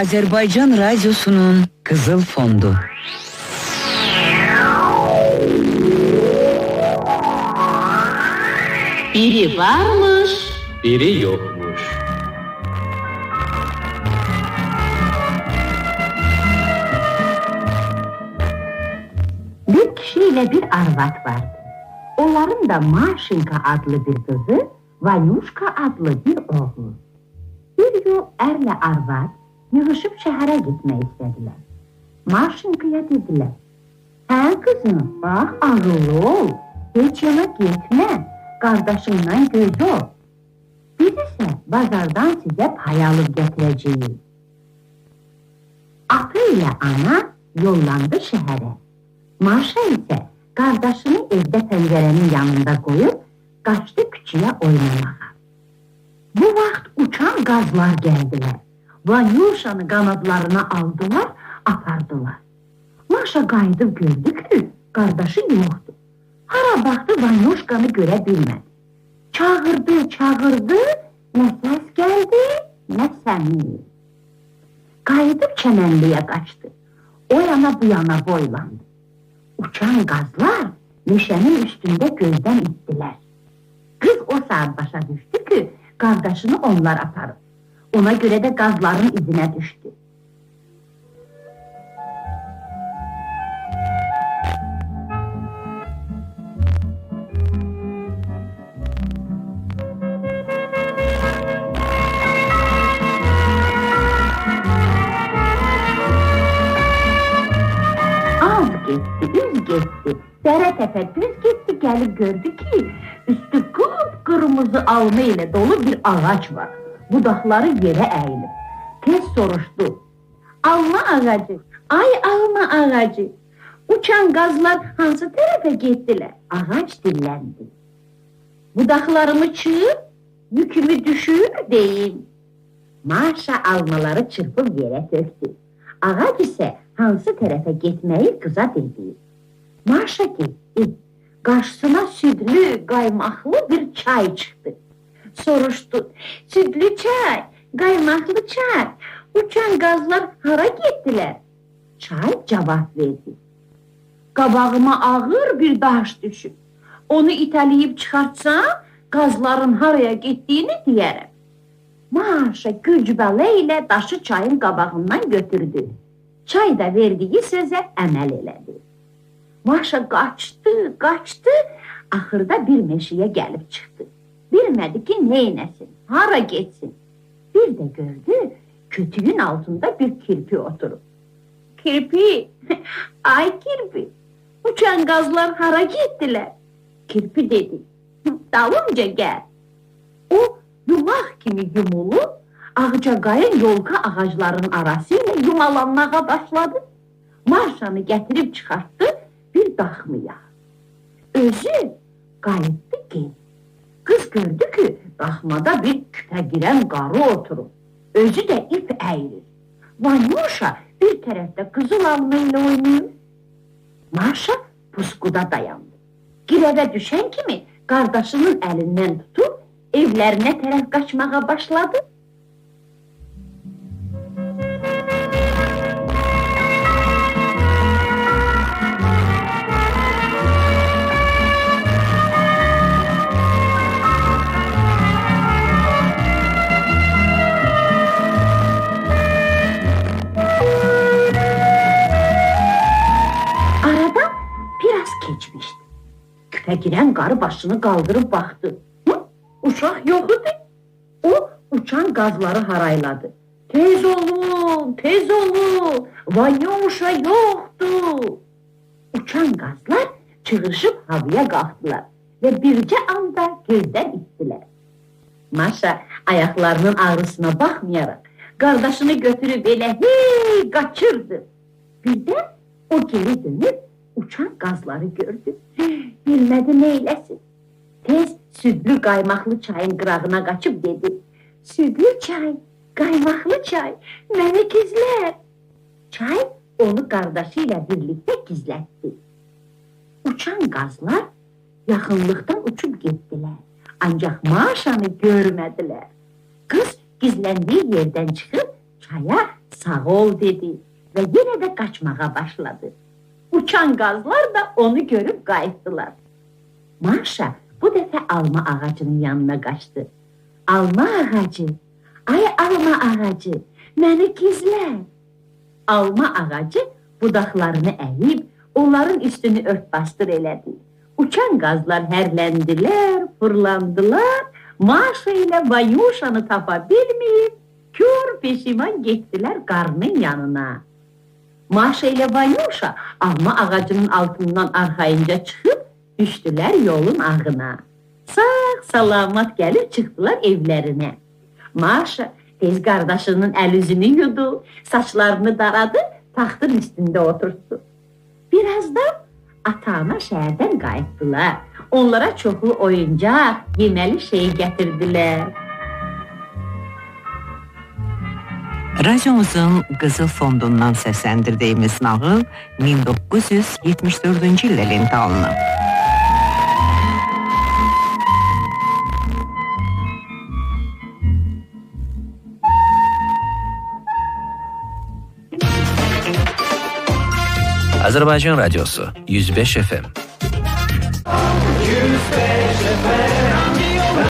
Azerbaycan Radyosu'nun Kızıl Fondu. Biri varmış, biri yokmuş. Bir kişiyle bir arvat vardı. Onların da Maşinka adlı bir kızı, Vanyuşka adlı bir oğlu. Bir yıl erle arvat yığışıp şehre gitmeyi istediler. Maşinka'ya dediler, "Sen kızım, bak ağıllı ol, hiç yana gitme, kardeşinden göz ol. Biz ise bazardan size pay alıp getireceğiz." Atı ile ana yollandı şehre. Maşa ise kardeşini evde pencerenin yanında koyup kaçtı küçüğe oynamaya. Bu vaxt uçan gazlar geldiler. Vanyuşanı kanatlarına aldılar, apardılar. Maşa qayıdıb gördü ki kardeşi yoktu. Hara baktı Vanyuşkanı göre bilmedi. Çağırdı, ne ses geldi, ne səmi. Qayıdıb çəmənliyə qaçdı. O yana bu yana boylandı. Uçan gazlar meşenin üstünde gözden ittiler. Kız o saat başa düştü ki kardeşini onlar atarır. Ona göre de gazların izine düştü. Gitti. Dere tepe düz gitti, gelip gördü ki üstü kıpkırmızı alma ile dolu bir ağaç var. Budakları yere eğilip. Tez soruştu. "Alma ağacı, ay alma ağacı. Uçan gazlar hansı tarafa gittiler?" Ağaç dillendi. "Budaklarımı çığır, yükümü düşür deyin." Maşa almaları çırpıp yere döktü. Ağaç ise hansı tarafa gitmeyi kıza dedi. Maşa gitti. Karşısına sütlü, kaymaklı bir çay çıktı. Soruştu. "Sütlü çay, kaymaklı çay. Uçan gazlar hara gittiler?" Çay cevap verdi. "Qabağıma ağır bir daş düşüp, onu iteleyip çıkartsam, gazların haraya gittiğini diyerem." Maşa gücbələ ile daşı çayın qabağından götürdü. Çay da verdiği söze əməl elədi. Maşa qaçtı, axırda bir meşeye gelip çıktı. Bilmedi ki neynesin, hara geçsin. Bir de gördü, kütüğün altında bir kirpi oturup. "Kirpi, ay kirpi, uçan gazlar hara gittiler?" Kirpi dedi, "Dalımca gel." O yumak kimi yumulu, ağcaqayın yolka ağacların arasıyla yumalanmağa başladı. Maşanı getirip çıkarttı bir daxmaya. Özü qayıtdı ki, kız gördü ki daxmada bir küpe giren qarı oturur. Özü de ip eğirir. Vanyuşa bir tarafta kızıl almayla oynuyor. Maşa puskuda dayandı. Gireve düşen kimi kardeşinin elinden tutup evlerine taraf kaçmaya başladı. Arada biraz geçmişti. Küpe giren karı başını kaldırıp baktı. Uşak yok idi. O uçan gazları harayladı. "Tez olun, tez olun, Vanyuşa yoktu." Uçan gazlar çığırışıp havaya kalktılar ve birce anda gözden ittiler. Maşa ayaklarının ağrısına bakmayarak kardeşini götürüp böyle hey kaçırdı. Birden o geri dönüp uçan gazları gördü. Bilmedi neylesin. Tez sütlü kaymaklı çayın qırağına kaçıp dedi. "Sütlü çay, kaymaklı çay, məni gizler." Çay onu kardeşiyle birlikte gizletti. Uçan gazlar yakınlıktan uçup gittiler. Ancak Maşa'nı görmediler. Kız gizlendiği yerden çıkıp çaya sağ ol dedi ve yine de kaçmaya başladı. Uçan gazlar da onu görüp kayıttılar. Maşa bu defa alma ağacının yanına kaçtı. Alma ağacı, ay alma ağacı, beni gizle. Alma ağacı budaklarını eğip onların üstünü örtbastır elədi. Uçan gazlar hərləndiler, fırlandılar. Maşa ile Vanyuşanı tapa bilmeyip kör peşiman gittiler qarının yanına. Maşa ile Vanyuşa alma ağacının altından arxayınca çıxıb düştüler yolun ağına. Sağ salamat gəlib çıxdılar evlərinə. Maşa tez qardaşının əl-üzünü yudu, saçlarını daradı, taxtın üstündə oturtdu. Birazdan ata-ana şəhərdən qayıtdılar. Onlara çoxlu oyuncaq, yeməli şey gətirdilər. Radyomuzun Qızıl Fondundan səsləndirdiyimiz nağıl 1974-cü ildə lentə alınıb. Azərbaycan Radyosu 105 FM. 105 FM